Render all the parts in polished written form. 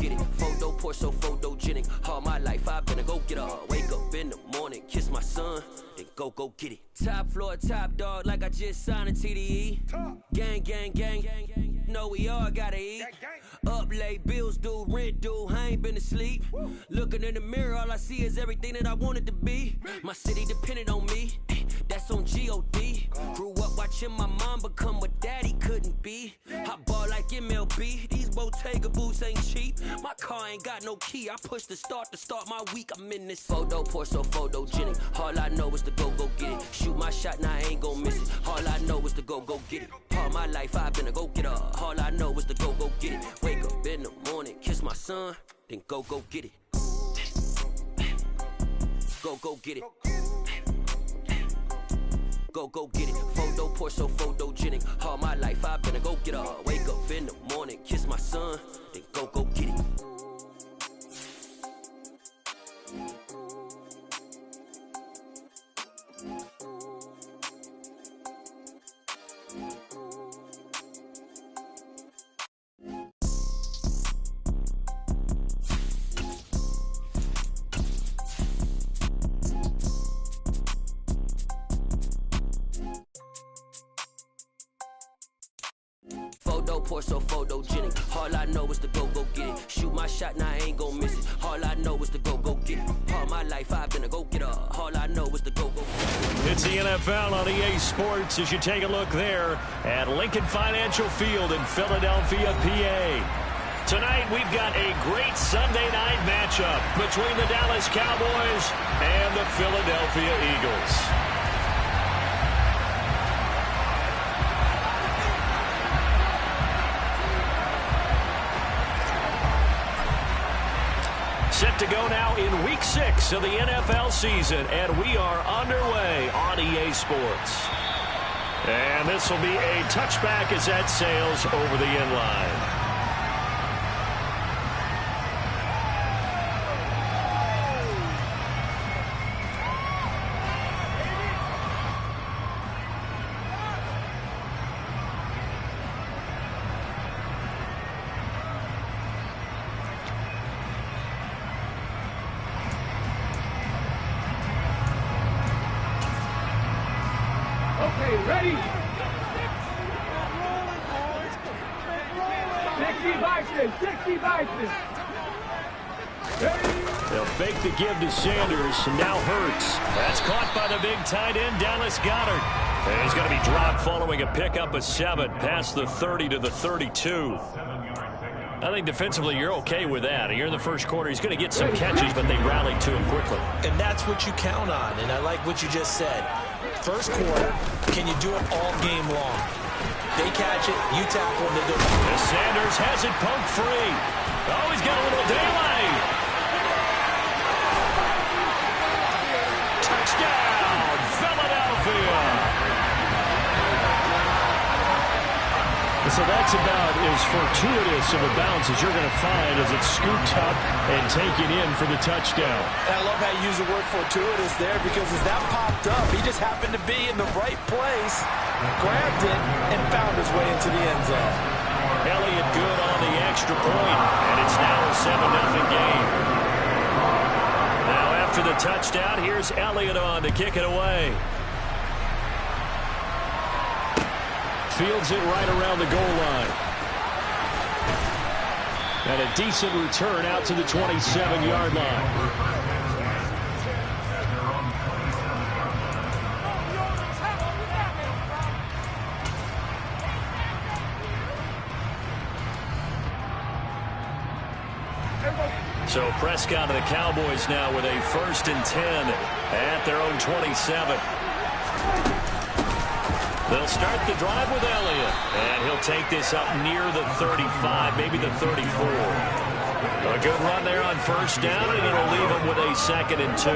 get it. Photo poor, so photogenic. All my life I've been a go-getter. Wake up in the morning, kiss my son, then go get it. Top floor, top dog, like I just signed a TDE. Gang, gang, gang, know we all gotta eat. Up late, bills due, rent due, I ain't been asleep. Looking in the mirror, all I see is everything that I wanted to be. My city depended on me, that's on G.O.D. Grew up watching my mom become what daddy couldn't be. I ball like MLB, these Bottega boots ain't cheap. My car ain't got no key, I push the start to start my week. I'm in this photo poor, so photogenic. All I know is to go get it. Shoot my shot, now I ain't gon' miss it. All I know is to go get it. All my life I've been a go-getter. All I know is to go get it. Wake up in the morning, kiss my son, then go get it. Go get it. Go get it. Photo poor, so photogenic. All my life I've been a go-getter. Wake up in the morning, kiss my son, then go get it. Photo poor, so photogenic. All I know is to go get it. Shoot my shot, now I ain't gon' miss it. All I know is to go get it. All my life I've been a go-getter. All I know is to go get it. It's the NFL on EA Sports as you take a look there at Lincoln Financial Field in Philadelphia, PA. Tonight we've got a great Sunday night matchup between the Dallas Cowboys and the Philadelphia Eagles. Set to go now in Week 6 of the NFL season, and we are underway on EA Sports. And this will be a touchback as that sails over the end line. Ready? 60 Bison, 60 Bison. They'll fake the give to Sanders, and now Hurts. That's caught by the big tight end, Dallas Goedert. And he's going to be dropped following a pickup of 7 past the 30 to the 32. I think defensively you're okay with that. Here in the first quarter, he's going to get some catches, but they rallied to him quickly. And that's what you count on, and I like what you just said. First quarter, can you do it all game long? They catch it, you tackle, and they go. And Sanders has it pumped free. Oh, he's got a little daylight. Touchdown, Philadelphia. So that's about as fortuitous of a bounce as you're going to find as it's scooped up and taken in for the touchdown. And I love how you use the word fortuitous there, because as that popped up, he just happened to be in the right place, grabbed it, and found his way into the end zone. Elliott good on the extra point, and it's now a 7-0 game. Now after the touchdown, here's Elliott on to kick it away. Fields it right around the goal line. And a decent return out to the 27-yard line. So Prescott and the Cowboys now with a 1st and 10 at their own 27. They'll start the drive with Elliott, and he'll take this up near the 35, maybe the 34. A good run there on 1st down, and it'll leave him with a 2nd and 2.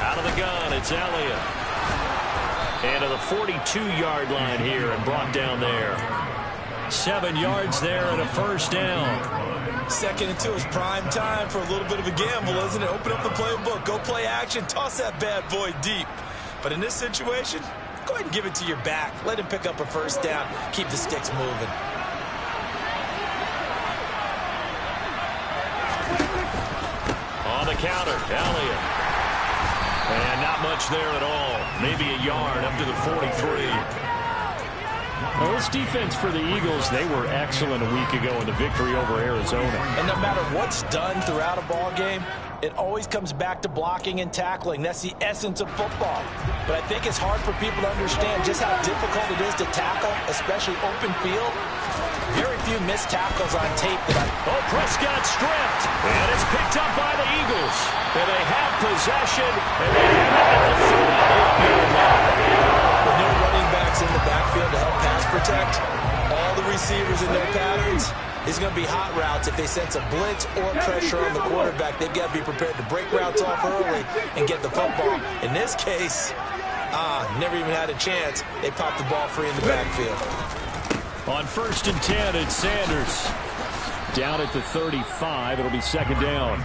Out of the gun, it's Elliott. And to the 42-yard line here and brought down there. 7 yards there and a 1st down. 2nd and 2 is prime time for a little bit of a gamble, isn't it? Open up the playbook, go play action, toss that bad boy deep. But in this situation, Go ahead and give it to your back. Let him pick up a first down. Keep the sticks moving. On the counter, Elliott. And not much there at all. Maybe a yard up to the 43. Well, this defense for the Eagles, they were excellent a week ago in the victory over Arizona. And no matter what's done throughout a ball game, it always comes back to blocking and tackling. That's the essence of football. But I think it's hard for people to understand just how difficult it is to tackle, especially open field. Very few missed tackles on tape that Oh, Prescott stripped. And it's picked up by the Eagles. And they have possession. And they have it at the 38-yard line. With no running backs in the backfield to help pass protect, all the receivers in their patterns, it's going to be hot routes. If they sense a blitz or pressure on the quarterback, they've got to be prepared to break routes off early and get the football. In this case, never even had a chance. They popped the ball free in the backfield. On 1st and 10, it's Sanders. Down at the 35, it'll be second down.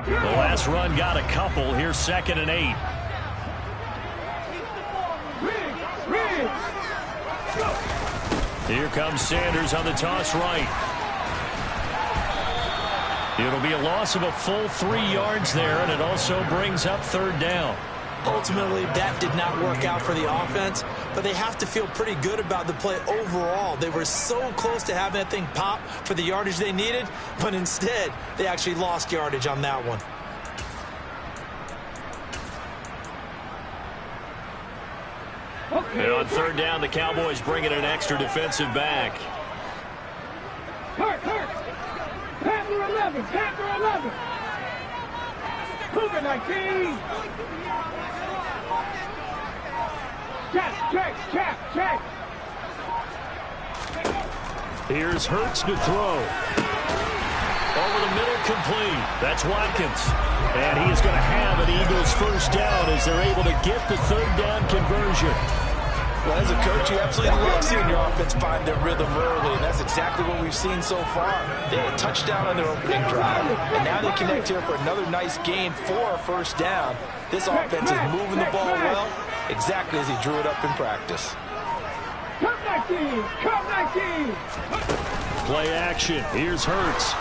The last run got a couple. Here's 2nd and 8. Here comes Sanders on the toss right. It'll be a loss of a full 3 yards there, and it also brings up 3rd down. Ultimately, that did not work out for the offense, but they have to feel pretty good about the play overall. They were so close to having that thing pop for the yardage they needed, but instead, they actually lost yardage on that one. And on 3rd down, the Cowboys bring in an extra defensive back. Hurt. Panther 11. Cougar 19. Check. Here's Hurts to throw. Over the middle, complete. That's Watkins. And he is going to have an Eagles first down as they're able to get the 3rd down conversion. Well, as a coach, you absolutely love seeing your offense find their rhythm early, and that's exactly what we've seen so far. They had a touchdown on their opening drive, and now they connect here for another nice gain for a first down. This offense is moving the ball well, exactly as he drew it up in practice. Come 19. Play action. Here's Hurts.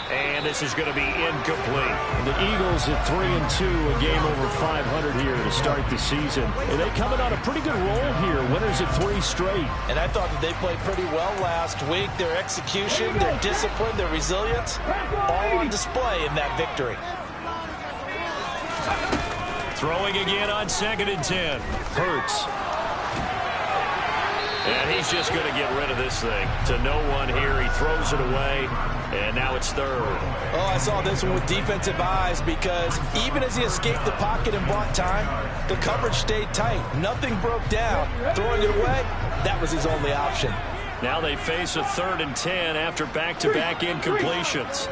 And this is going to be incomplete. The Eagles at 3-2, a game over 500 here to start the season. And they coming on a pretty good roll here. Winners at 3 straight. And I thought that they played pretty well last week. Their execution, their discipline, their resilience, all on display in that victory. Throwing again on 2nd and 10. Hurts. And he's just going to get rid of this thing. To no one here. He throws it away. And now it's 3rd. Oh, I saw this one with defensive eyes because even as he escaped the pocket and bought time, the coverage stayed tight. Nothing broke down. Throwing it away, that was his only option. Now they face a 3rd and 10 after back-to-back incompletions.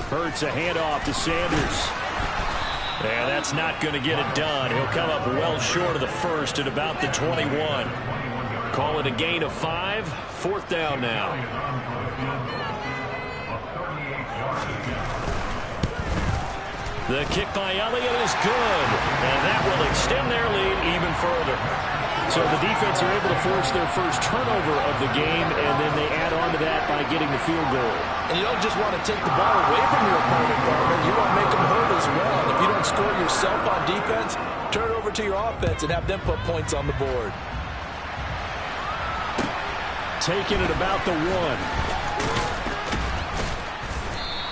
Hurts a handoff to Sanders. And that's not going to get it done. He'll come up well short of the first at about the 21. Call it a gain of 5. 4th down now. The kick by Elliott is good, and that will extend their lead even further. So the defense are able to force their first turnover of the game, and then they add on to that by getting the field goal. And you don't just want to take the ball away from your opponent, Garner. You want to make them hurt as well. And if you don't score yourself on defense, turn it over to your offense and have them put points on the board. Taking it about the 1.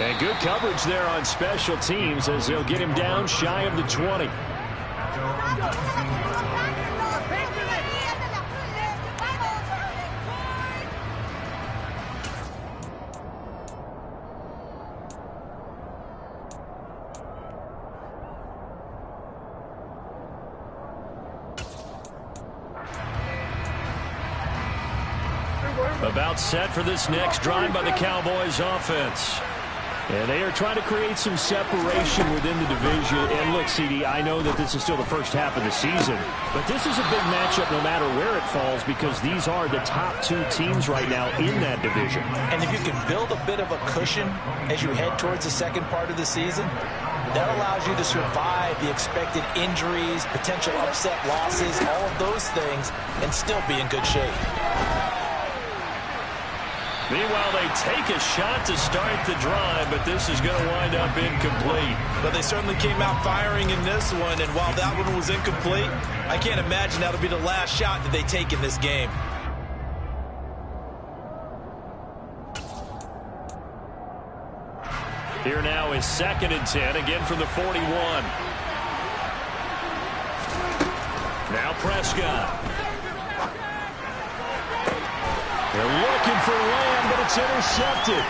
And good coverage there on special teams as they'll get him down shy of the 20. About set for this next drive by the Cowboys offense. And they are trying to create some separation within the division. And look, CD, I know that this is still the first half of the season, but this is a big matchup no matter where it falls because these are the top 2 teams right now in that division. And if you can build a bit of a cushion as you head towards the second part of the season, that allows you to survive the expected injuries, potential upset losses, all of those things, and still be in good shape. Meanwhile, they take a shot to start the drive, but this is going to wind up incomplete. But they certainly came out firing in this one, and while that one was incomplete, I can't imagine that'll be the last shot that they take in this game. Here now is 2nd and 10, again from the 41. Now Prescott. They're looking for Lamb, but it's intercepted.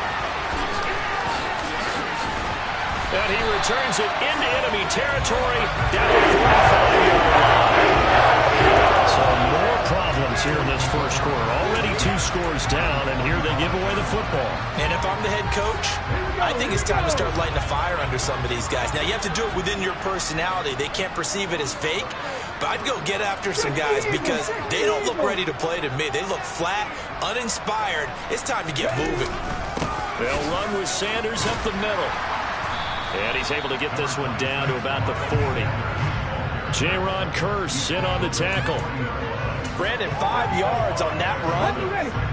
And he returns it into enemy territory down the 45-yard line. So more problems here in this first quarter. Already 2 scores down, and here they give away the football. And if I'm the head coach, I think it's time to start lighting a fire under some of these guys. Now, you have to do it within your personality. They can't perceive it as fake. But I'd go get after some guys because they don't look ready to play to me. They look flat, uninspired. It's time to get moving. They'll run with Sanders up the middle. And he's able to get this one down to about the 40. Jaron Kearse in on the tackle. Brandon, 5 yards on that run.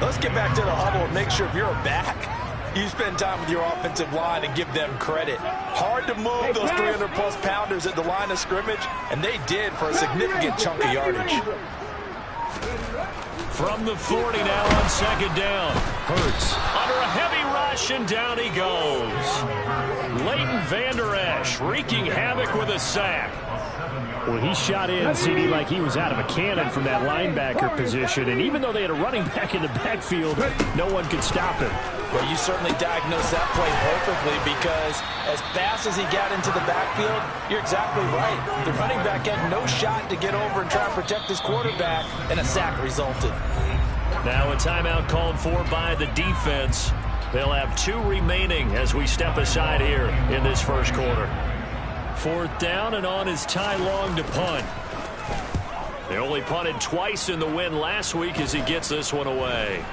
Let's get back to the huddle and make sure if you're a back, you spend time with your offensive line and give them credit. Hard to move those 300-plus pounders at the line of scrimmage, and they did for a significant chunk of yardage. From the 40 now on 2nd down. Hurts under a heavy rush, and down he goes. Leighton Vander Esch wreaking havoc with a sack. Well, he shot in, CD, like he was out of a cannon from that linebacker position. And even though they had a running back in the backfield, no one could stop him. Well, you certainly diagnosed that play perfectly because as fast as he got into the backfield, you're exactly right. The running back had no shot to get over and try and protect his quarterback, and a sack resulted. Now a timeout called for by the defense. They'll have 2 remaining as we step aside here in this first quarter. 4th down, and on is Ty Long to punt. They only punted twice in the win last week as he gets this one away.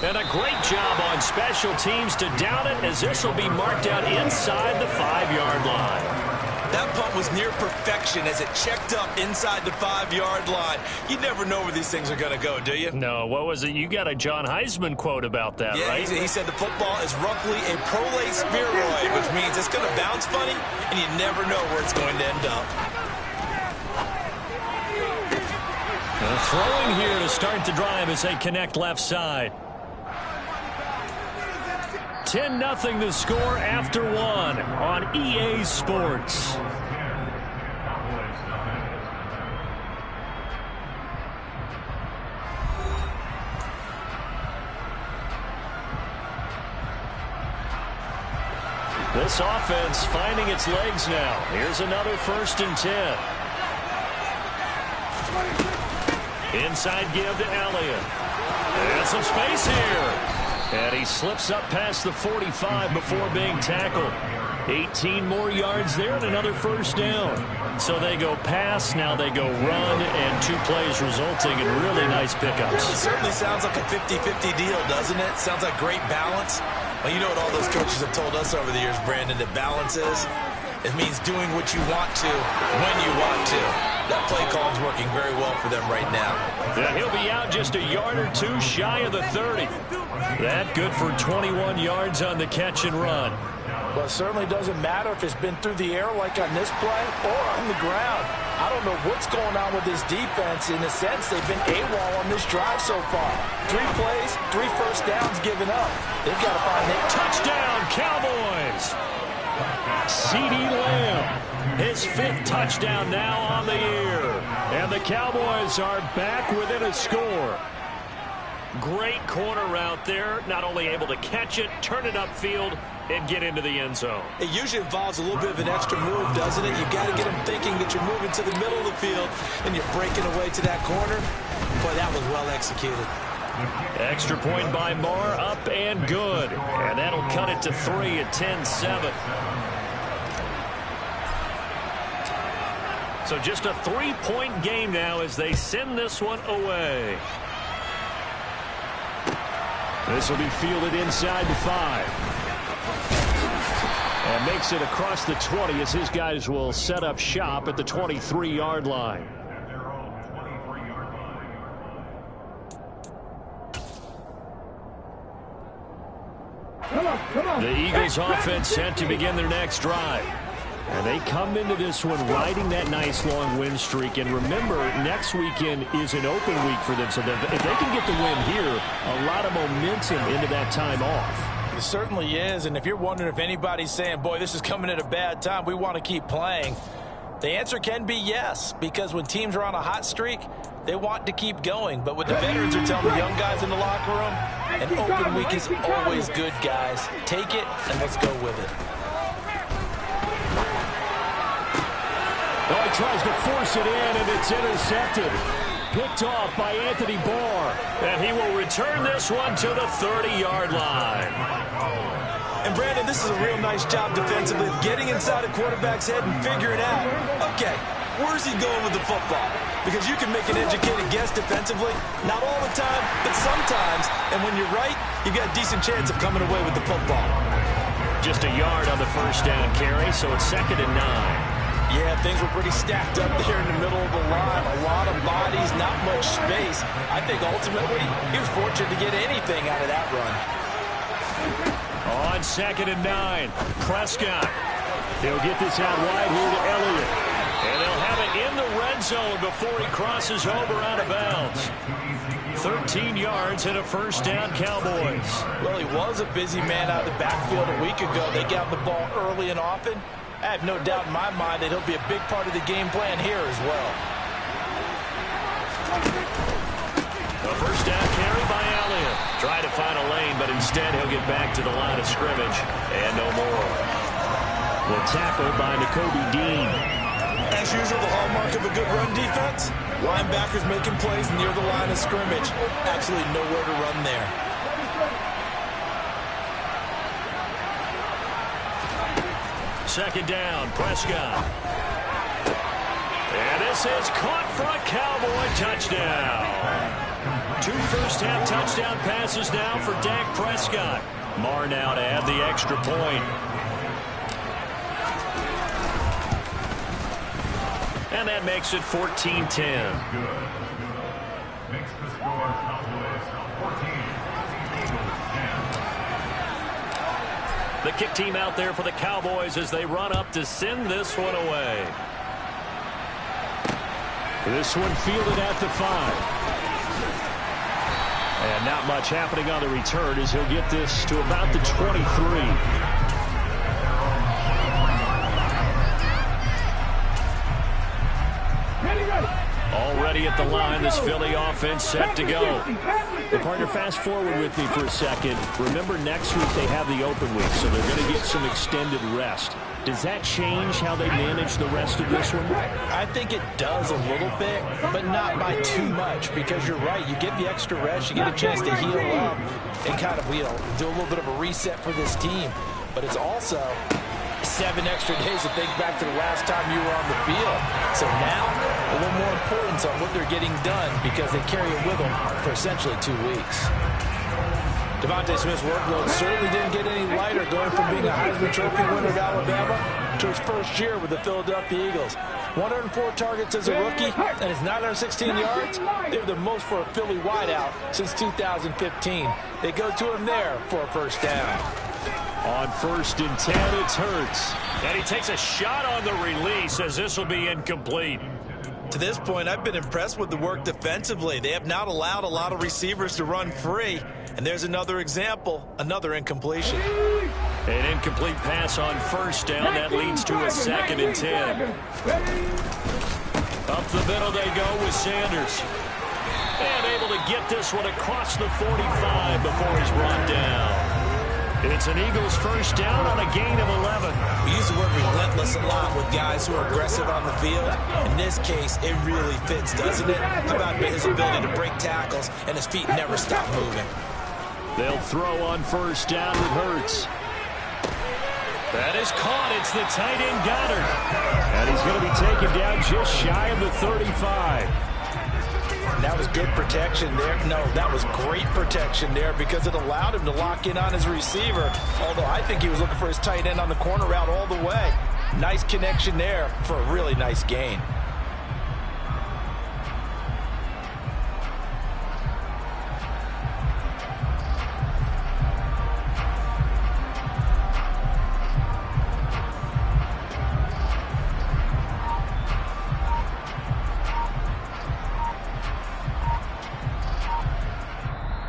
And a great job on special teams to down it as this will be marked out inside the 5-yard line. That punt was near perfection as it checked up inside the 5-yard line. You never know where these things are going to go, do you? No, what was it? You got a John Heisman quote about that, right? He said the football is roughly a prolate spheroid, which means it's going to bounce funny, and you never know where it's going to end up. Throwing here to start the drive as they connect left side. 10-0 the score after 1 on EA Sports. This offense finding its legs now. Here's another 1st and 10. Inside give to Elliott. And some space here. And he slips up past the 45 before being tackled. 18 more yards there and another 1st down. So they go pass, now they go run, and 2 plays resulting in really nice pickups. It certainly sounds like a 50-50 deal, doesn't it? Sounds like great balance. Well, you know what all those coaches have told us over the years, Brandon, that balance is? It means doing what you want to, when you want to. That play call is working very well for them right now. Yeah, he'll be out just a yard or two shy of the 30. That good for 21 yards on the catch and run. Well, it certainly doesn't matter if it's been through the air like on this play or on the ground. I don't know what's going on with this defense. In a sense, they've been AWOL on this drive so far. 3 plays, 3 first downs given up. They've got to find it. Touchdown, Cowboys! CeeDee Lamb, his 5th touchdown now on the year. And the Cowboys are back within a score. Great corner route there. Not only able to catch it, turn it upfield, and get into the end zone. It usually involves a little bit of an extra move, doesn't it? You've got to get them thinking that you're moving to the middle of the field and you're breaking away to that corner. Boy, that was well executed. Extra point by Marr, up and good. And that'll cut it to 3 at 10-7. So just a 3-point game now as they send this one away. This will be fielded inside the 5. And makes it across the 20 as his guys will set up shop at the 23-yard line. The Eagles offense set to begin their next drive. And they come into this one riding that nice long win streak. And remember, next weekend is an open week for them. So if they can get the win here, a lot of momentum into that time off. It certainly is. And if you're wondering if anybody's saying, boy, this is coming at a bad time, we want to keep playing, the answer can be yes. Because when teams are on a hot streak, they want to keep going. But what the veterans are telling the young guys in the locker room, an open week is always good, guys. Take it and let's go with it. Oh, he tries to force it in, and it's intercepted. Picked off by Anthony Barr. And he will return this one to the 30-yard line. And, Brandon, this is a real nice job defensively of getting inside a quarterback's head and figuring out, okay, where's he going with the football? Because you can make an educated guess defensively. Not all the time, but sometimes. And when you're right, you've got a decent chance of coming away with the football. Just a yard on the first down carry, so it's 2nd and 9. Yeah, things were pretty stacked up there in the middle of the line. A lot of bodies, not much space. I think ultimately he was fortunate to get anything out of that run. On 2nd and 9, Prescott. He'll get this out wide here to Elliott. And they'll have it in the red zone before he crosses over out of bounds. 13 yards and a first down, Cowboys. Well, he was a busy man out of the backfield a week ago. They got the ball early and often. I have no doubt in my mind that he'll be a big part of the game plan here as well. A first down carry by Elliott. Try to find a lane, but instead he'll get back to the line of scrimmage. And no more. The tackle by Nakobe Dean. As usual, the hallmark of a good run defense, linebackers making plays near the line of scrimmage. Absolutely nowhere to run there. Second down, Prescott. And this is caught for a Cowboy touchdown. 2 first-half touchdown passes now for Dak Prescott. Marr now to add the extra point. And that makes it 14-10. The kick team out there for the Cowboys as they run up to send this one away. This one fielded at the 5. And not much happening on the return as he'll get this to about the 23. Already at the line, this Philly offense set to go. The partner, fast forward with me for a second. Remember, next week they have the open week, so they're going to get some extended rest. Does that change how they manage the rest of this one? I think it does a little bit, but not by too much, because you're right. You get the extra rest, you get a chance to heal up and kind of, do a little bit of a reset for this team. But it's also 7 extra days to think back to the last time you were on the field. So now, a little more importance on what they're getting done because they carry it with them for essentially 2 weeks. Devontae Smith's workload certainly didn't get any lighter going from being a Heisman Trophy winner at Alabama to his first year with the Philadelphia Eagles. 104 targets as a rookie, and his 916 yards, they're the most for a Philly wideout since 2015. They go to him there for a first down. On 1st and 10, it's Hurts. And he takes a shot on the release as this will be incomplete. To this point, I've been impressed with the work defensively. They have not allowed a lot of receivers to run free. And there's another example, another incompletion. An incomplete pass on 1st down. That leads to a 2nd and 10. Up the middle they go with Sanders. And able to get this one across the 45 before he's brought down. It's an Eagles first down on a gain of 11. We use the word relentless a lot with guys who are aggressive on the field. In this case, it really fits, doesn't it? How about his ability to break tackles and his feet never stop moving? They'll throw on 1st down with Hurts. That is caught. It's the tight end Goddard. And he's going to be taken down just shy of the 35. That was good protection there. No, that was great protection there because it allowed him to lock in on his receiver. Although I think he was looking for his tight end on the corner route all the way. Nice connection there for a really nice gain.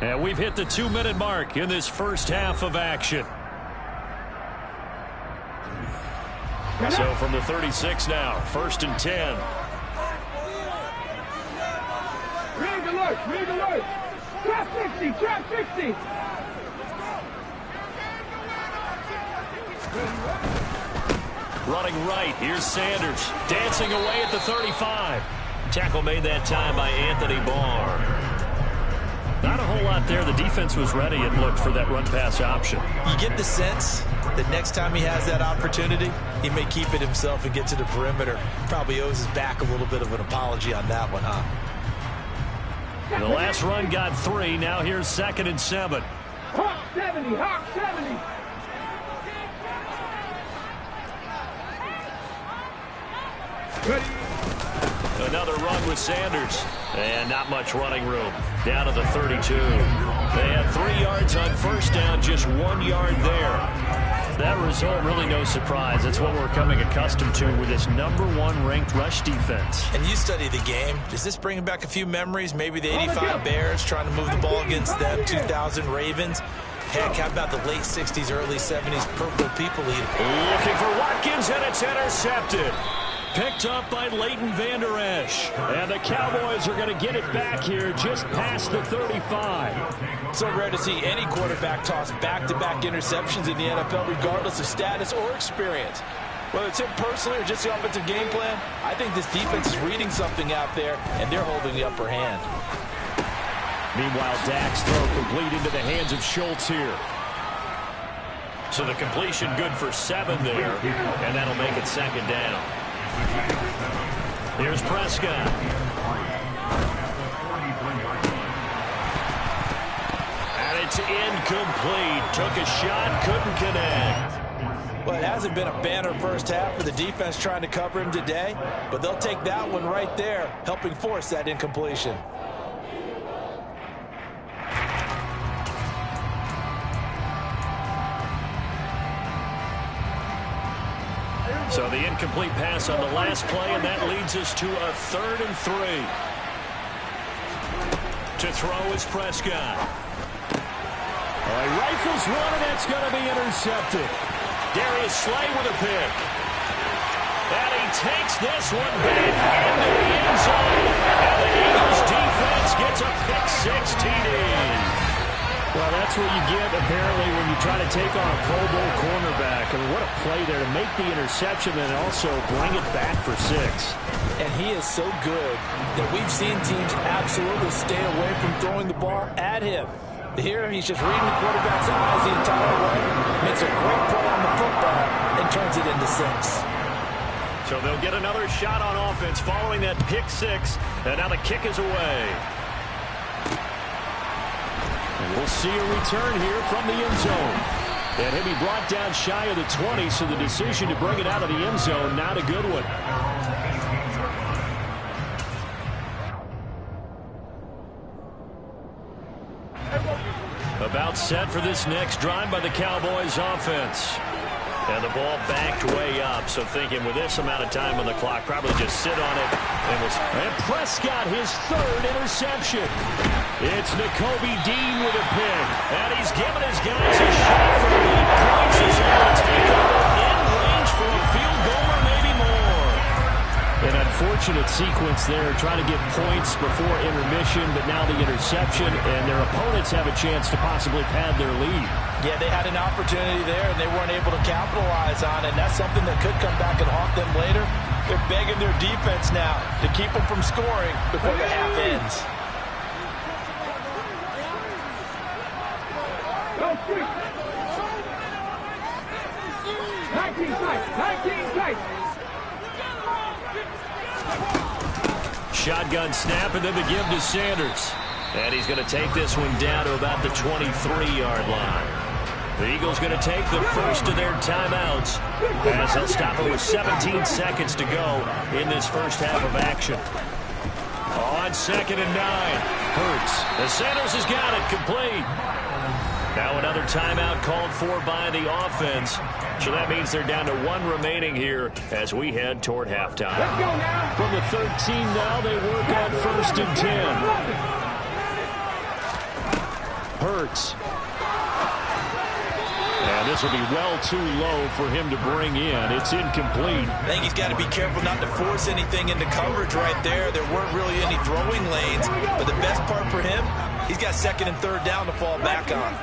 And we've hit the 2-minute mark in this first half of action. So from the 36 now, 1st and 10. Rig alert, rig alert. Trap 60, trap 60. Running right, here's Sanders. Dancing away at the 35. Tackle made that time by Anthony Barr. Not a whole lot there. The defense was ready, it looked, for that run-pass option. You get the sense that next time he has that opportunity, he may keep it himself and get to the perimeter. Probably owes his back a little bit of an apology on that one, huh? The last run got 3. Now here's 2nd and 7. Hawk 70, Hawk 70. Ready. Another run with Sanders. And not much running room. Down to the 32. They had 3 yards on 1st down, just 1 yard there. That result, really no surprise. That's what we're coming accustomed to with this #1 ranked rush defense. And you study the game. Does this bring back a few memories? Maybe the 85 Bears trying to move the ball against them, 2000 Ravens. Heck, how about the late 60s, early 70s Purple People Eater? Looking for Watkins, and it's intercepted. Picked up by Leighton Vander Esch. And the Cowboys are going to get it back here just past the 35. So rare to see any quarterback toss back-to-back interceptions in the NFL, regardless of status or experience. Whether it's him personally or just the offensive game plan, I think this defense is reading something out there, and they're holding the upper hand. Meanwhile, Dak's throw complete into the hands of Schultz here. So the completion good for 7 there, and that'll make it 2nd down. Here's Prescott. And it's incomplete. Took a shot, couldn't connect. Well, it hasn't been a banner first half for the defense trying to cover him today, but they'll take that one right there, helping force that incompletion. So the incomplete pass on the last play, and that leads us to a 3rd and 3. To throw is Prescott. He rifles one, and that's going to be intercepted. Darius Slay with a pick. And he takes this one back into the end zone. And the Eagles defense gets a pick-6 TD. Well, that's what you get, apparently, when you try to take on a Pro Bowl cornerback. I mean, what a play there to make the interception and also bring it back for 6. And he is so good that we've seen teams absolutely stay away from throwing the ball at him. Here, he's just reading the quarterback's eyes the entire way, makes a great play on the football, and turns it into 6. So they'll get another shot on offense following that pick-6, and now the kick is away. And we'll see a return here from the end zone. And he'll be brought down shy of the 20, so the decision to bring it out of the end zone, not a good one. About set for this next drive by the Cowboys offense. And the ball backed way up, so thinking with this amount of time on the clock, probably just sit on it. And Prescott, his third interception. It's Nakobe Dean with a pick. And he's giving his guys a shot for 8 points as he'll take over in range for a field goal or maybe more. An unfortunate sequence there, trying to get points before intermission, but now the interception, and their opponents have a chance to possibly pad their lead. Yeah, they had an opportunity there, and they weren't able to capitalize on it, and that's something that could come back and haunt them later. They're begging their defense now to keep them from scoring before the half ends. Go quick. 19 tight. 19 tight. Shotgun snap, and then the give to Sanders. And he's going to take this one down to about the 23-yard line. The Eagles going to take the first of their timeouts as they'll stop it with 17 seconds to go in this first half of action. On 2nd and 9, Hurts. The Sanders has got it, complete. Now another timeout called for by the offense. So that means they're down to 1 remaining here as we head toward halftime. Let's go now. From the 13 now, they work on 1st and 10. Hurts. And this will be well too low for him to bring in. It's incomplete. I think he's got to be careful not to force anything into coverage right there. There weren't really any throwing lanes. But the best part for him, he's got 2nd and 3rd down to fall back on.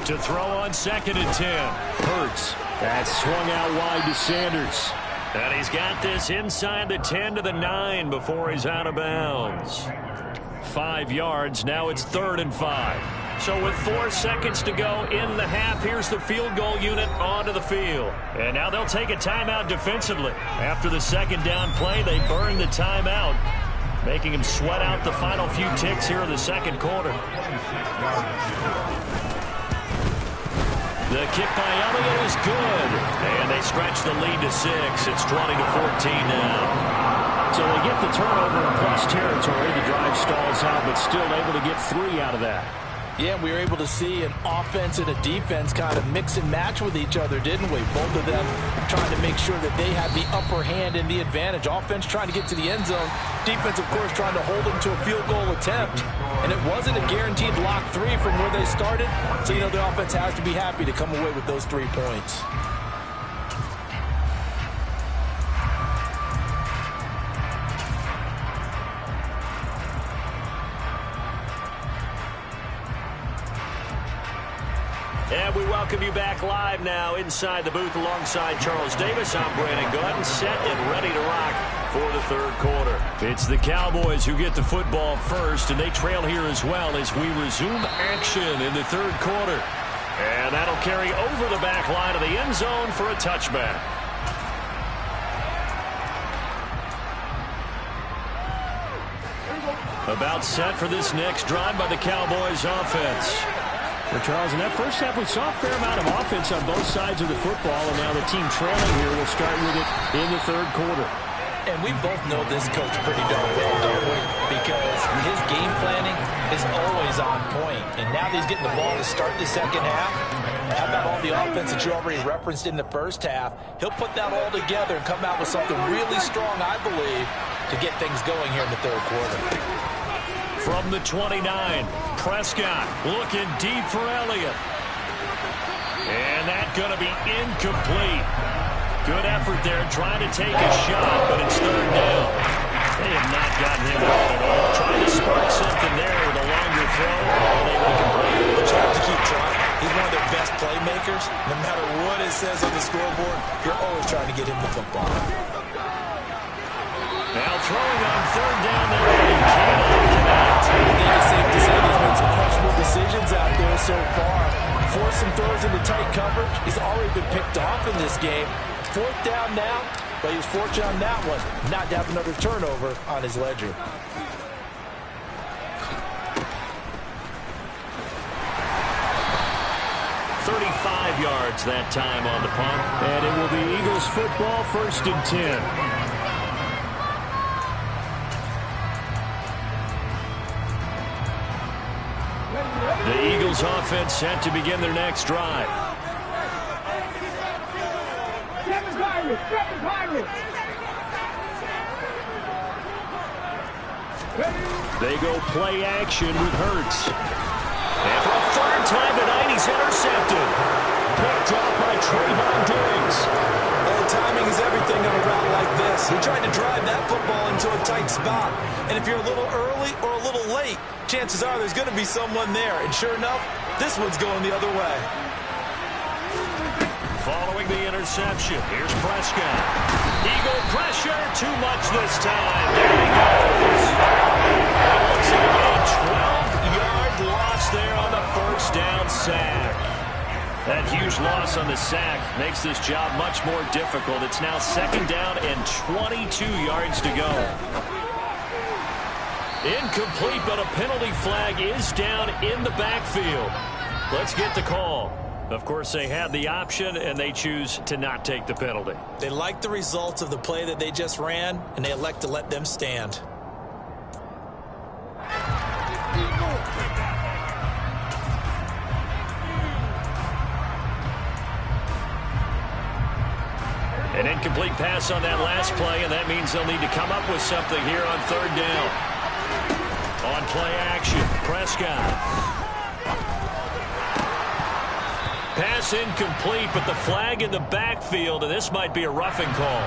To throw on 2nd and 10. Hurts. That's swung out wide to Sanders. And he's got this inside the 10 to the 9 before he's out of bounds. 5 yards. Now it's 3rd and 5. So with 4 seconds to go in the half, here's the field goal unit onto the field. And now they'll take a timeout defensively. After the 2nd down play, they burn the timeout, making him sweat out the final few ticks here in the 2nd quarter. The kick by Elliott is good. And they stretch the lead to 6. It's 20-14 now. So they get the turnover in plus territory. The drive stalls out, but still able to get 3 out of that. Yeah, we were able to see an offense and a defense kind of mix and match with each other, didn't we? Both of them trying to make sure that they had the upper hand and the advantage. Offense trying to get to the end zone. Defense, of course, trying to hold them to a field goal attempt. And it wasn't a guaranteed lock 3 from where they started. So, you know, the offense has to be happy to come away with those 3 points. And we welcome you back live now inside the booth alongside Charles Davis. I'm Brandon Gordon, set and ready to rock for the 3rd quarter. It's the Cowboys who get the football first, and they trail here as well as we resume action in the 3rd quarter. And that'll carry over the back line of the end zone for a touchback. About set for this next drive by the Cowboys offense. For Charles, in that first half, we saw a fair amount of offense on both sides of the football, and now the team trailing here will start with it in the 3rd quarter. And we both know this coach pretty darn well, don't we? Because his game planning is always on point. And now that he's getting the ball to start the 2nd half, how about all the offense that you already referenced in the 1st half? He'll put that all together and come out with something really strong, I believe, to get things going here in the 3rd quarter. From the 29, Prescott looking deep for Elliott. And that's going to be incomplete. Good effort there trying to take a shot, but it's 3rd down. They have not gotten him out at all. Trying to spark something there with a longer throw. Unable to complete. But you have to keep trying. He's one of their best playmakers. No matter what it says on the scoreboard, you're always trying to get him the football. Now throwing on 3rd down there, and he cannot connect. I think it's safe to say there's been some questionable decisions out there so far. Forced some throws into tight coverage. He's already been picked off in this game. 4th down now, but he was fortunate on that one not to have another turnover on his ledger. 35 yards that time on the punt. And it will be Eagles football, 1st and 10. The Eagles offense set to begin their next drive. They go play action with Hurts. And for a 3rd time tonight, he's intercepted. Picked up by Trayvon Diggs. Well, timing is everything on a route like this. He tried to drive that football into a tight spot. And if you're a little early or a little late, chances are there's going to be someone there. And sure enough, this one's going the other way. Following the interception, here's Prescott. Eagle pressure, too much this time. There he goes. It looks like a 12-yard loss there on the 1st down sack. That huge loss on the sack makes this job much more difficult. It's now 2nd down and 22 yards to go. Incomplete, but a penalty flag is down in the backfield. Let's get the call. Of course, they had the option, and they choose to not take the penalty. They like the results of the play that they just ran, and they elect to let them stand. An incomplete pass on that last play, and that means they'll need to come up with something here on 3rd down. On play action, Prescott. Pass incomplete, but the flag in the backfield, and this might be a roughing call.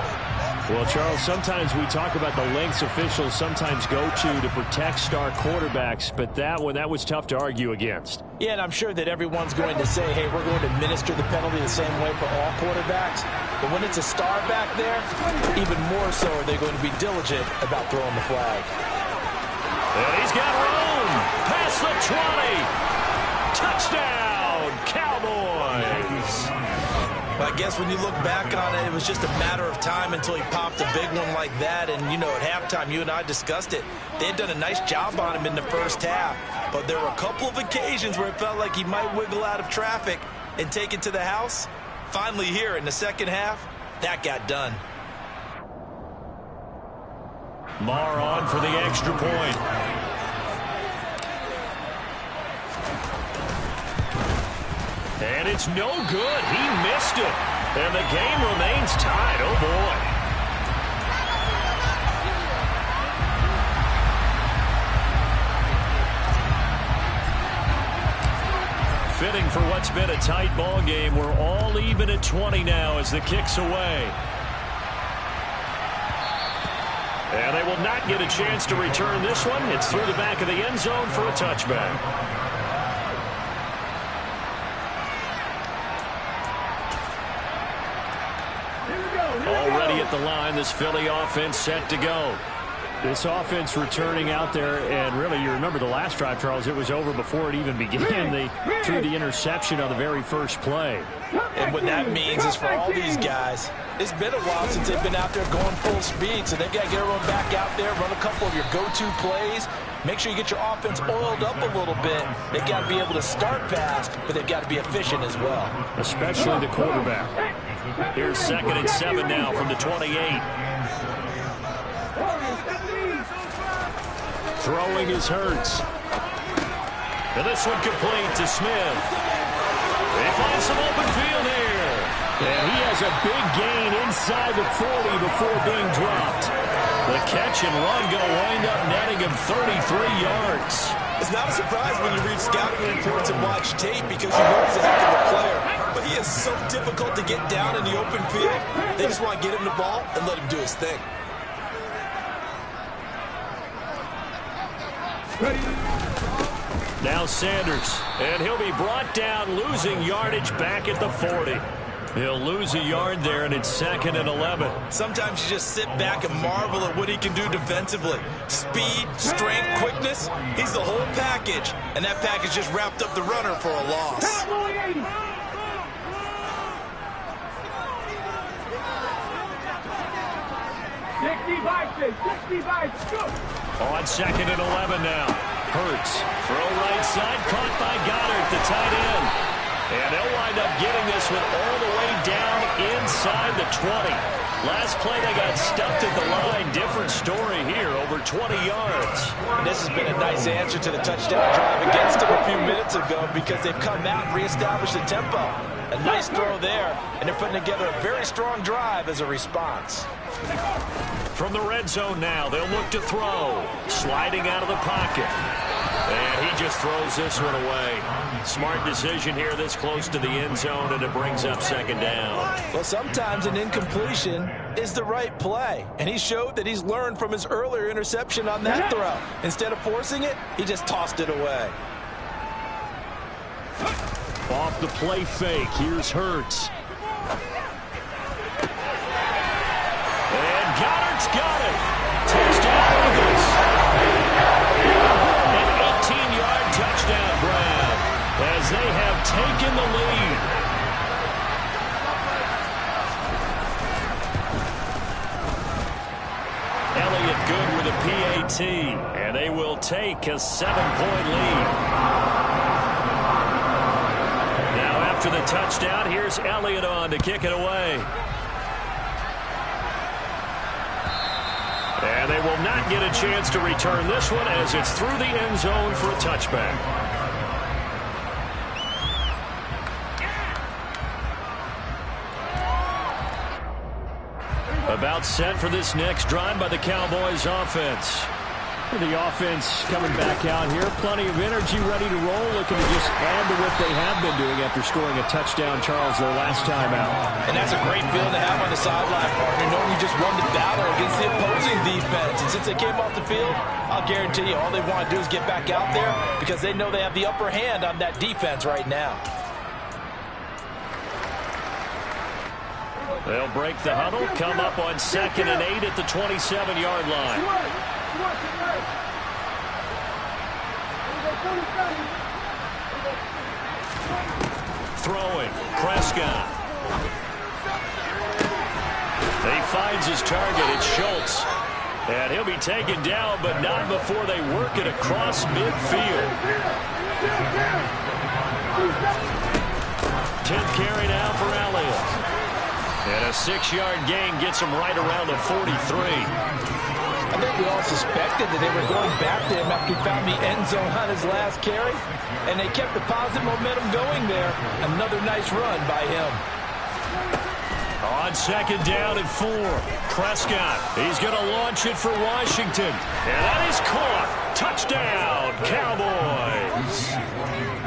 Well, Charles, sometimes we talk about the lengths officials sometimes go to protect star quarterbacks, but that was tough to argue against. Yeah, and I'm sure that everyone's going to say, hey, we're going to administer the penalty the same way for all quarterbacks. But when it's a star back there, even more so are they going to be diligent about throwing the flag. And he's got room. Past the 20. Touchdown, Cowboys. I guess when you look back on it, it was just a matter of time until he popped a big one like that. And, you know, at halftime, you and I discussed it. They had done a nice job on him in the 1st half. But there were a couple of occasions where it felt like he might wiggle out of traffic and take it to the house. Finally here in the 2nd half, that got done. Marr on for the extra point. And it's no good. He missed it. And the game remains tied. Oh, boy. Fitting for what's been a tight ball game. We're all even at 20 now as the kick's away. And they will not get a chance to return this one. It's through the back of the end zone for a touchback. Already at the line, this Philly offense set to go. This offense returning out there, and really, you remember the last drive, Charles, it was over before it even began. They threw the interception on the very first play. And what that means is for all these guys, it's been a while since they've been out there going full speed, so they've got to get everyone back out there, run a couple of your go-to plays, make sure you get your offense oiled up a little bit. They've got to be able to start fast, but they've got to be efficient as well. Especially the quarterback. Here's 2nd and 7 now from the 28. Throwing is Hurts. And this one complete to Smith. They find some open field here. And he has a big gain inside the 40 before being dropped. The catch and run going to wind up netting him 33 yards. It's not a surprise when you read scouting reports and watch tape because you know he's a heck of a player. But he is so difficult to get down in the open field. They just want to get him the ball and let him do his thing. Now Sanders, and he'll be brought down, losing yardage back at the 40. He'll lose a yard there, and it's 2nd and 11. Sometimes you just sit back and marvel at what he can do defensively. Speed, strength, quickness, he's the whole package. And that package just wrapped up the runner for a loss. On 2nd and 11 now. Hurts, throw right side, caught by Goddard, the tight end. And they'll wind up getting this one all the way down inside the 20. Last play, they got stuffed at the line. Different story here, over 20 yards. And this has been a nice answer to the touchdown drive against them a few minutes ago because they've come out and reestablished the tempo. A nice throw there, and they're putting together a very strong drive as a response. From the red zone now, they'll look to throw. Sliding out of the pocket. And he just throws this one away. Smart decision here this close to the end zone, and it brings up second down. Well, sometimes an incompletion is the right play. And he showed that he's learned from his earlier interception on that throw. Instead of forcing it, he just tossed it away. Off the play fake, here's Hurts. And Goddard's got it. Touchdown Eagles. An 18-yard touchdown grab as they have taken the lead. Elliott good with a PAT, and they will take a 7-point lead. After the touchdown, here's Elliott on to kick it away. And they will not get a chance to return this one as it's through the end zone for a touchback. About set for this next drive by the Cowboys offense. The offense coming back out here. Plenty of energy, ready to roll, looking to just add to what they have been doing after scoring a touchdown, Charles, their last time out. And that's a great feeling to have on the sideline, partner, knowing you just won the battle against the opposing defense. And since they came off the field, I'll guarantee you all they want to do is get back out there because they know they have the upper hand on that defense right now. They'll break the huddle, come up on 2nd and 8 at the 27-yard line. Throwing, Prescott. He finds his target, it's Schultz. And he'll be taken down, but not before they work it across midfield. 10th carry now for Elliott. And a 6-yard gain gets him right around the 43. I think we all suspected that they were going back to him after he found the end zone on his last carry. And they kept the positive momentum going there. Another nice run by him. On 2nd down and 4. Prescott, he's going to launch it for Washington. And that is caught. Touchdown, Cowboys.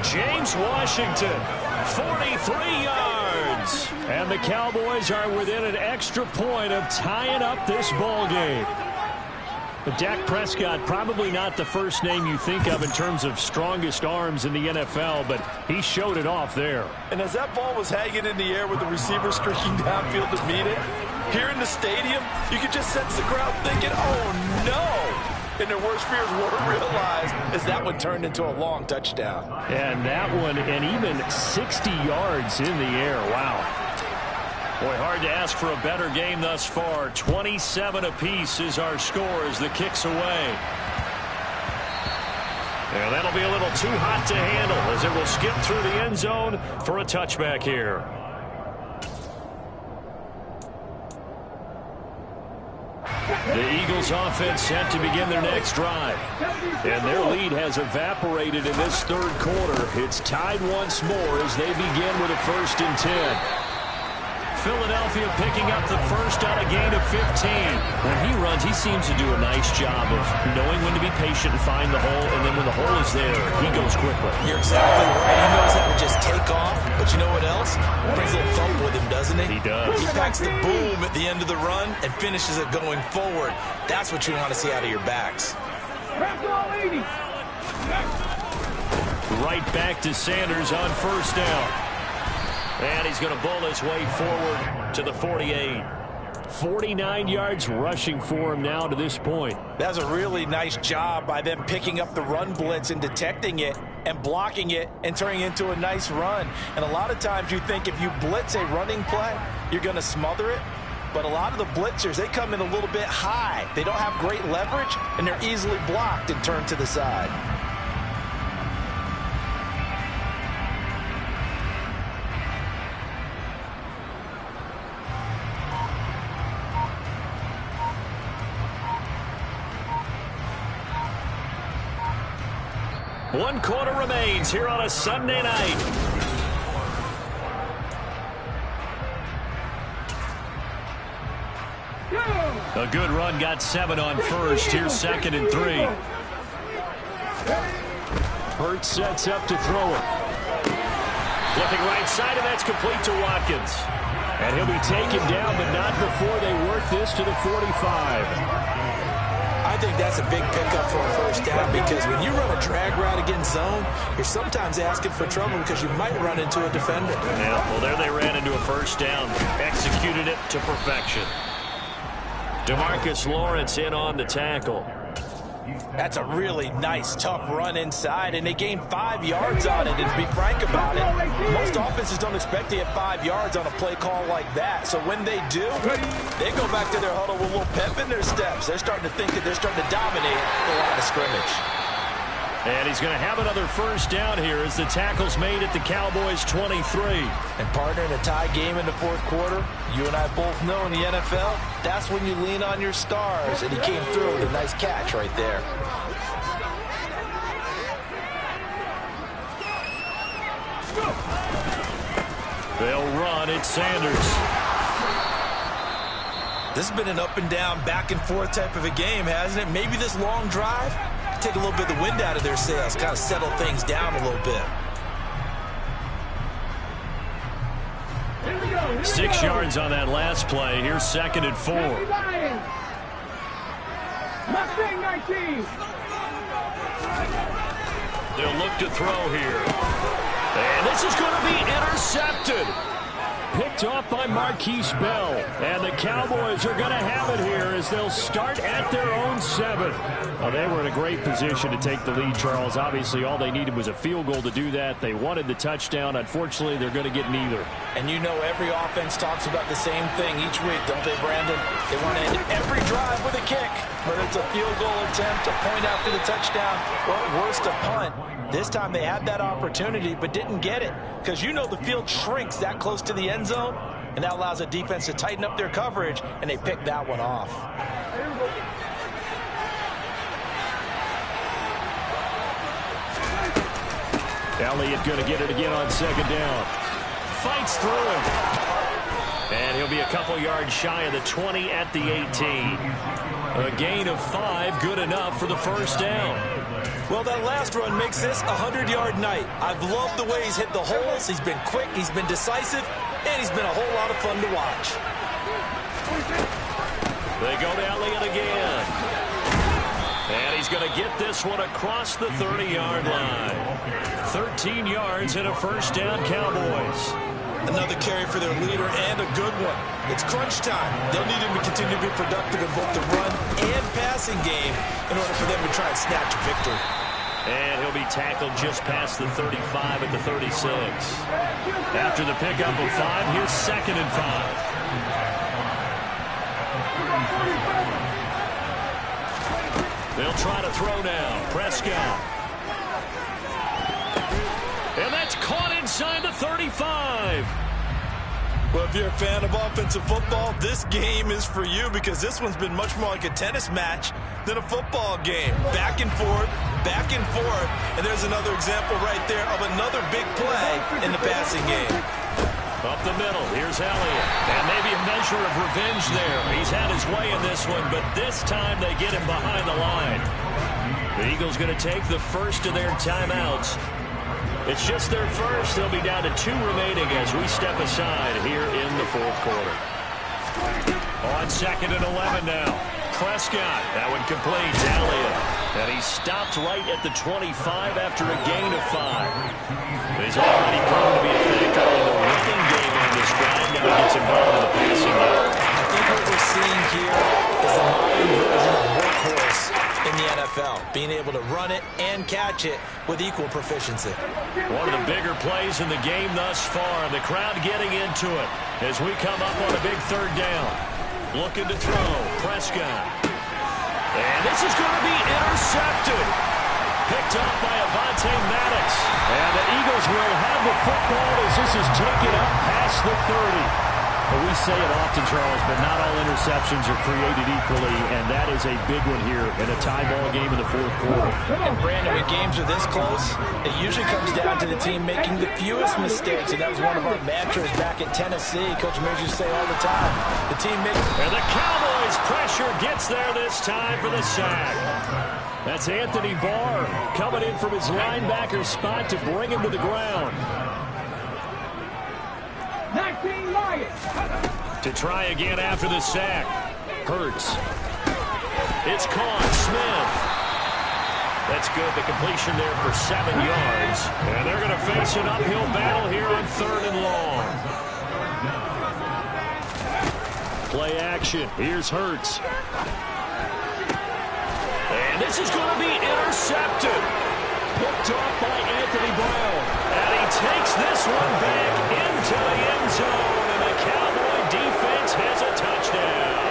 James Washington, 43 yards. And the Cowboys are within an extra point of tying up this ball game. But Dak Prescott, probably not the first name you think of in terms of strongest arms in the NFL, but he showed it off there. And as that ball was hanging in the air with the receiver streaking downfield to meet it, here in the stadium, you could just sense the crowd thinking, oh no! And their worst fears were realized as that one turned into a long touchdown. And that one, and even 60 yards in the air. Wow. Boy, hard to ask for a better game thus far. 27 apiece is our score as the kick's away. And that'll be a little too hot to handle as it will skip through the end zone for a touchback here. The Eagles offense set to begin their next drive. And their lead has evaporated in this third quarter. It's tied once more as they begin with a 1st and 10. Philadelphia picking up the first on a gain of 15. When he runs, he seems to do a nice job of knowing when to be patient and find the hole, and then when the hole is there, he goes quickly. You're exactly right. He knows how to just take off, but you know what else? Brings a little thump with him, doesn't he? He does. He packs the boom at the end of the run and finishes it going forward. That's what you want to see out of your backs. Right back to Sanders on 1st down. And he's going to bowl his way forward to the 48. 49 yards rushing for him now to this point. That's a really nice job by them picking up the run blitz and detecting it and blocking it and turning it into a nice run. And a lot of times you think if you blitz a running play, you're going to smother it. But a lot of the blitzers, they come in a little bit high. They don't have great leverage, and they're easily blocked and turned to the side. 1 quarter remains here on a Sunday night. A good run, got 7 on first. Here's 2nd and 3. Hurts sets up to throw it. Looking right side, and that's complete to Watkins. And he'll be taken down, but not before they work this to the 45. I think that's a big pickup for a first down, because when you run a drag route against zone, you're sometimes asking for trouble because you might run into a defender. Yeah, well, there they ran into a first down. Executed it to perfection. DeMarcus Lawrence in on the tackle. That's a really nice, tough run inside, and they gained 5 yards on it. And to be frank about it, most offenses don't expect to get 5 yards on a play call like that. So when they do, they go back to their huddle with a little pep in their steps. They're starting to think that they're starting to dominate the line of scrimmage. And he's going to have another first down here as the tackle's made at the Cowboys' 23. And partner, in a tie game in the fourth quarter, you and I both know in the NFL, that's when you lean on your stars. And he came through with a nice catch right there. They'll run. It's Sanders. This has been an up and down, back and forth type of a game, hasn't it? Maybe this long drive take a little bit of the wind out of their sails, kind of settle things down a little bit. 6 yards on that last play. Here's 2nd and 4. Mustang 19. They'll look to throw here. And this is going to be intercepted. Picked off by Marquise Bell. And the Cowboys are going to have it here as they'll start at their own 7. Well, they were in a great position to take the lead, Charles. Obviously, all they needed was a field goal to do that. They wanted the touchdown. Unfortunately, they're going to get neither. And you know every offense talks about the same thing each week, don't they, Brandon? They want to end every drive with a kick, whether it's a field goal attempt, a point after the touchdown, or at worst, a punt. This time they had that opportunity but didn't get it, because you know the field shrinks that close to the end zone, and that allows a defense to tighten up their coverage, and they picked that one off. Elliott going to get it again on 2nd down. Fights through him. And he'll be a couple yards shy of the 20 at the 18. A gain of 5, good enough for the first down. Well, that last run makes this a 100-yard night. I've loved the way he's hit the holes. He's been quick, he's been decisive, and he's been a whole lot of fun to watch. They go to Elliott again. And he's going to get this one across the 30-yard line. 13 yards and a first down, Cowboys. Another carry for their leader, and a good one. It's crunch time. They'll need him to continue to be productive in both the run and passing game in order for them to try and snatch a victory. And he'll be tackled just past the 35 at the 36. After the pickup of 5, here's 2nd and 5. They'll try to throw now. Prescott. And that's caught inside the 35. Well, if you're a fan of offensive football, this game is for you, because this one's been much more like a tennis match than a football game. Back and forth, and there's another example right there of another big play in the passing game. Up the middle, here's Elliott. And maybe a measure of revenge there. He's had his way in this one, but this time they get him behind the line. The Eagles going to take the first of their timeouts. It's just their first. They'll be down to 2 remaining as we step aside here in the fourth quarter. On 2nd and 11 now. Prescott. That one completes. Elliott. And he stopped right at the 25 after a gain of 5. He's already proven to be a factor in the running game on this drive. Now he gets involved in the passing game. I think what we're seeing here is the modern version of workhorse in the NFL, being able to run it and catch it with equal proficiency. One of the bigger plays in the game thus far. The crowd getting into it as we come up on a big 3rd down. Looking to throw. Prescott. And this is going to be intercepted. Picked up by Avonte Maddox. And the Eagles will have the football as this is taken up past the 30. Well, we say it often, Charles, but not all interceptions are created equally, and that is a big one here in a tie ball game in the fourth quarter. And Brandon, when games are this close, it usually comes down to the team making the fewest mistakes, and that was one of our mantras back in Tennessee. Coach Mears used to say all the time, the team makes... And the Cowboys' pressure gets there this time for the sack. That's Anthony Barr coming in from his linebacker spot to bring him to the ground. 19 Lions. To try again after the sack. Hurts. It's caught. Smith. That's good. The completion there for 7 yards. And they're going to face an uphill battle here on 3rd and long. Play action. Here's Hurts. And this is going to be intercepted. Picked off by Anthony Brown. And he takes this one back into the end zone. And the Cowboy defense has a touchdown.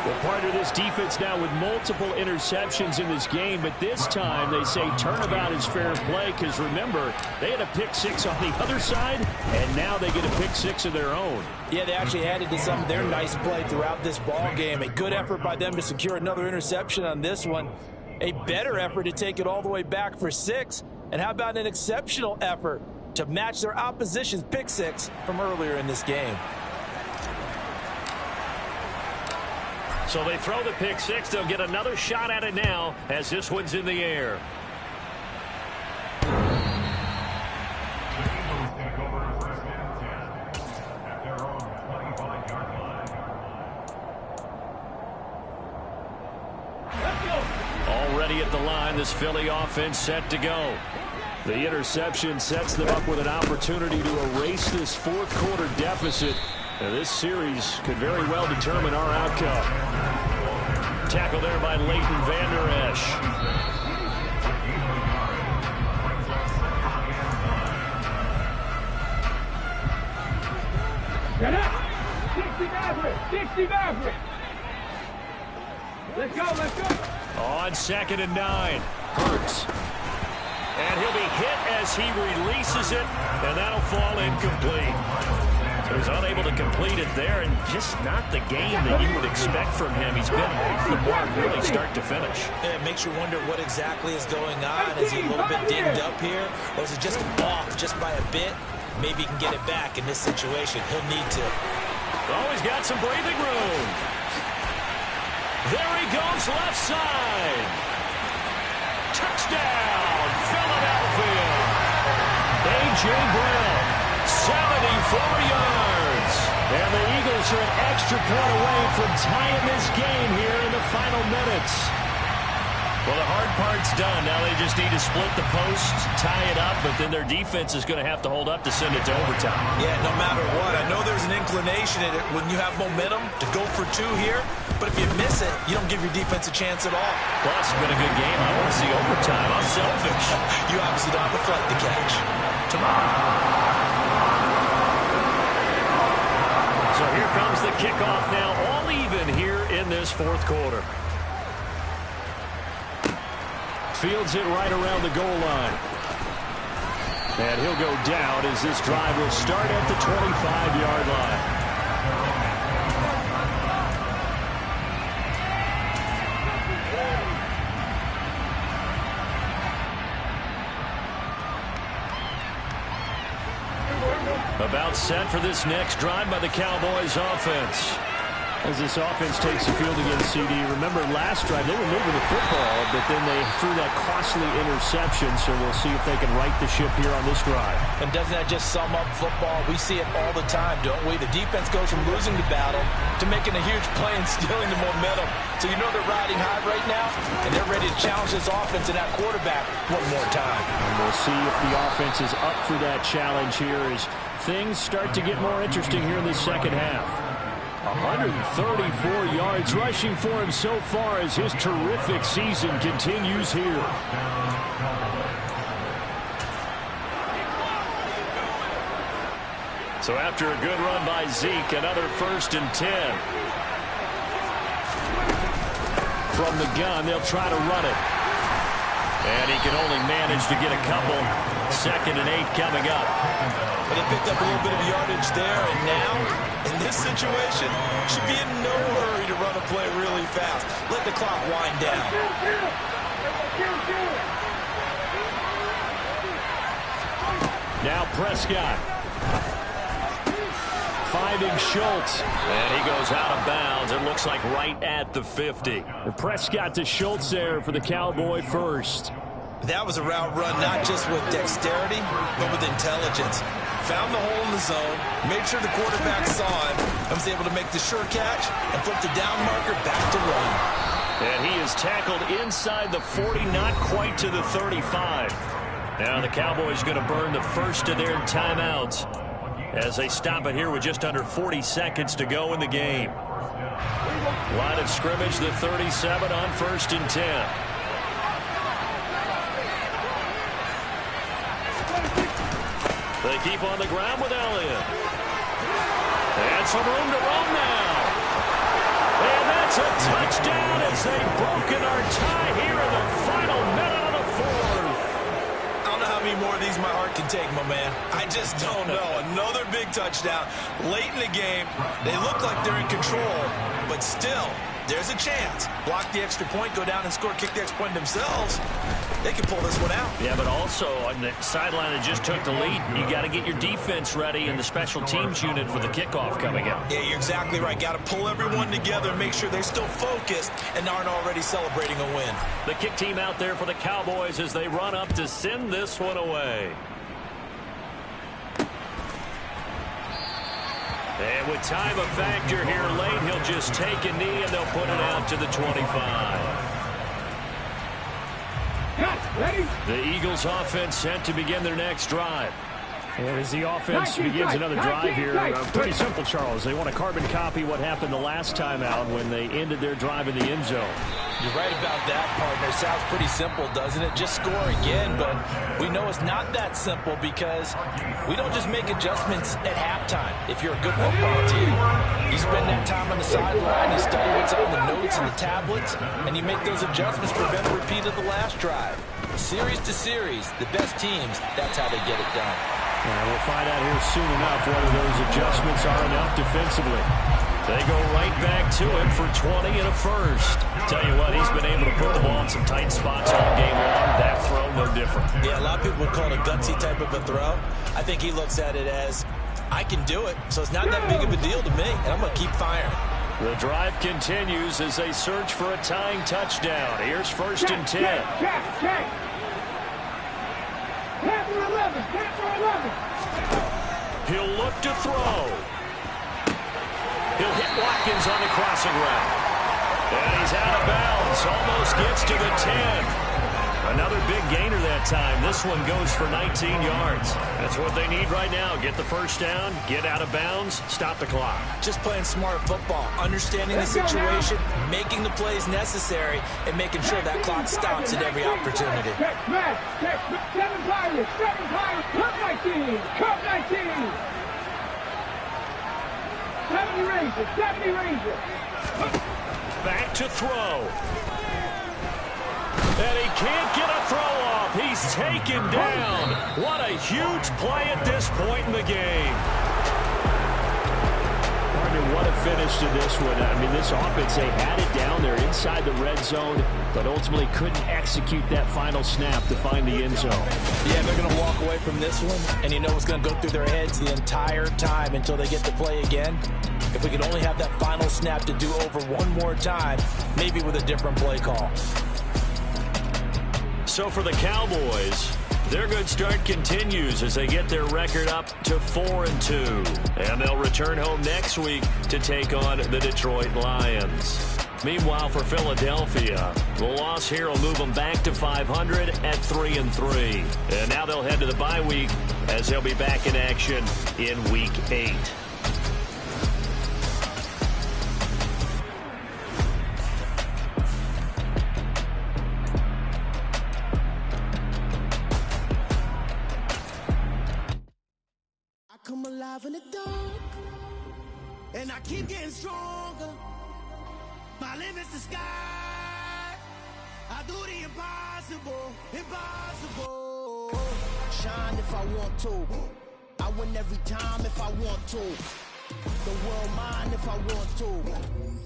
Well, partner, this defense now with multiple interceptions in this game, but this time they say turnabout is fair play because, remember, they had a pick 6 on the other side, and now they get a pick 6 of their own. Yeah, they actually added to some of their nice play throughout this ball game. A good effort by them to secure another interception on this one. A better effort to take it all the way back for 6. And how about an exceptional effort to match their opposition's pick 6 from earlier in this game? So they throw the pick 6. They'll get another shot at it now as this one's in the air. Already at the line, this Philly offense set to go. The interception sets them up with an opportunity to erase this fourth quarter deficit. Now, this series could very well determine our outcome. Tackle there by Leighton Vander Esch. Get up! 60 Maverick! Let's go, let's go! On 2nd and 9. Hurts. And he'll be hit as he releases it, and that'll fall incomplete. So he's unable to complete it there, and just not the game that you would expect from him. He's been off the mark really start to finish. Yeah, it makes you wonder what exactly is going on. Is he a little bit dinged up here, or is it just off just by a bit? Maybe he can get it back in this situation. He'll need to. Oh, he's got some breathing room. There he goes, left side. Touchdown, Philadelphia. A.J. Brown, 74 yards. And the Eagles are an extra point away from tying this game here in the final minutes. Well, the hard part's done. Now they just need to split the post, tie it up, but then their defense is going to have to hold up to send it to overtime. Yeah, no matter what. I know there's an inclination in it when you have momentum to go for 2 here, but if you miss it, you don't give your defense a chance at all. Plus, it's been a good game. I want to see overtime. I'm selfish. You obviously don't have a flight to catch. So here comes the kickoff now, all even here in this fourth quarter. Fields it right around the goal line. And he'll go down as this drive will start at the 25-yard line. About set for this next drive by the Cowboys offense. As this offense takes the field against CD, remember last drive they were moving the football, but then they threw that costly interception, so we'll see if they can right the ship here on this drive. And doesn't that just sum up football? We see it all the time, don't we? The defense goes from losing the battle to making a huge play and stealing the momentum. So you know they're riding high right now, and they're ready to challenge this offense and that quarterback one more time. And we'll see if the offense is up for that challenge here as things start to get more interesting here in the second half. 134 yards rushing for him so far as his terrific season continues here. So after a good run by Zeke, another 1st and 10. From the gun, they'll try to run it. And he can only manage to get a couple. 2nd and 8 coming up. But they picked up a little bit of yardage there, and now, in this situation, should be in no hurry to run a play really fast. Let the clock wind down. Now Prescott. Finding Schultz. And he goes out of bounds. It looks like right at the 50. And Prescott to Schultz there for the Cowboy first. That was a route run not just with dexterity, but with intelligence. Found the hole in the zone, made sure the quarterback saw him, and was able to make the sure catch and flip the down marker back to run. And he is tackled inside the 40, not quite to the 35. Now the Cowboys going to burn the first of their timeouts as they stop it here with just under 40 seconds to go in the game. Line of scrimmage, the 37 on 1st and 10. They keep on the ground with Elliott. And some room to run now. And that's a touchdown as they've broken our tie here in the final minute of the 4th. I don't know how many more of these my heart can take, my man. I just don't know. Another big touchdown late in the game. They look like they're in control, but still, there's a chance. Block the extra point, go down and score, kick the extra point themselves. They can pull this one out. Yeah, but also on the sideline that just took the lead, you got to get your defense ready and the special teams unit for the kickoff coming up. Yeah, you're exactly right. Got to pull everyone together and make sure they're still focused and aren't already celebrating a win. The kick team out there for the Cowboys as they run up to send this one away. And with time a factor here late, he'll just take a knee and they'll put it out to the 25. The Eagles offense set to begin their next drive. And as the offense begins another drive here, pretty simple, Charles. They want to carbon copy what happened the last time out when they ended their drive in the end zone. You're right about that, partner. Sounds pretty simple, doesn't it? Just score again, but we know it's not that simple because we don't just make adjustments at halftime. If you're a good football team, you spend that time on the sideline, you study what's on the notes and the tablets, and you make those adjustments to prevent a repeat of the last drive. Series to series, the best teams, that's how they get it done. And we'll find out here soon enough whether those adjustments are enough defensively. They go right back to it for 20 and a first. Tell you what, he's been able to put the ball in some tight spots all game long. That throw, no different. Yeah, a lot of people would call it a gutsy type of a throw. I think he looks at it as, I can do it, so it's not that big of a deal to me, and I'm going to keep firing. The drive continues as they search for a tying touchdown. Here's 1st and 10. Check. Panther 11. He'll look to throw. He'll hit Watkins on the crossing route. And he's out of bounds. Almost gets to the 10. Another big gainer that time. This one goes for 19 yards. That's what they need right now. Get the first down, get out of bounds, stop the clock. Just playing smart football, understanding the situation, making the plays necessary, and making sure that clock stops at every opportunity. Check, 7 Pirates, Cup 19. 70 Rangers. Back to throw. And he can't get a throw off. He's taken down. What a huge play at this point in the game. Partner, what a finish to this one. I mean, this offense, they had it down there inside the red zone, but ultimately couldn't execute that final snap to find the end zone. Yeah, they're going to walk away from this one, and you know what's going to go through their heads the entire time until they get to play again. If we could only have that final snap to do over one more time, maybe with a different play call. So for the Cowboys, their good start continues as they get their record up to 4-2. And they'll return home next week to take on the Detroit Lions. Meanwhile, for Philadelphia, the loss here will move them back to 500 at 3-3. And now they'll head to the bye week as they'll be back in action in Week 8. Come alive in the dark, and I keep getting stronger. My limit's the sky. I do the impossible, impossible. Shine if I want to. I win every time if I want to. The world mine if I want to.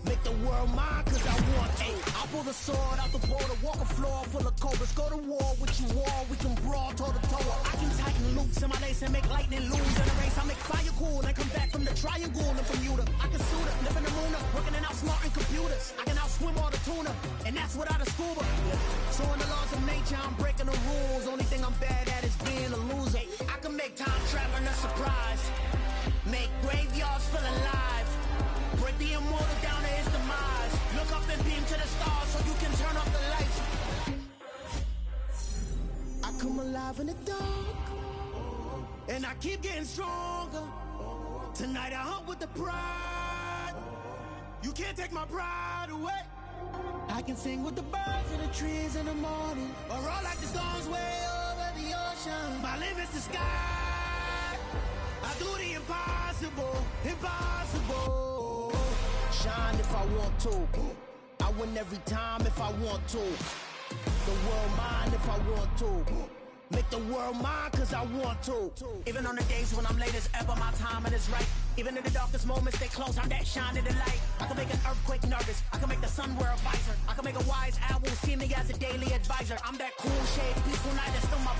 Make the world mine cause I want to. I'll pull the sword out the border, walk a floor full of cobras. Go to war with you all, we can brawl toe to toe. I can tighten loops in my lace and make lightning lose. In a race I make fire cool and come back from the triangle in Bermuda. I can suit up, live in the moon up, working and outsmarting computers. I can outswim all the tuna, and that's without a scuba. So in the laws of nature I'm breaking the rules. Only thing I'm bad at is being a loser. I can make time traveling a surprise. Make graveyards feel alive. Break the immortal down to his demise. Look up and beam to the stars so you can turn off the lights. I come alive in the dark, and I keep getting stronger. Tonight I hunt with the pride. You can't take my pride away. I can sing with the birds and the trees in the morning, or roll like the storms way over the ocean. My limit's the sky. I do the impossible, impossible. Shine if I want to. I win every time if I want to. The world mine if I want to. Make the world mine cause I want to. Even on the days when I'm late as ever, my timing is right. Even in the darkest moments, stay close, I'm that shining the light. I can make an earthquake nervous, I can make the sun wear a visor. I can make a wise owl see me as a daily advisor. I'm that cool shade, peaceful night that's still my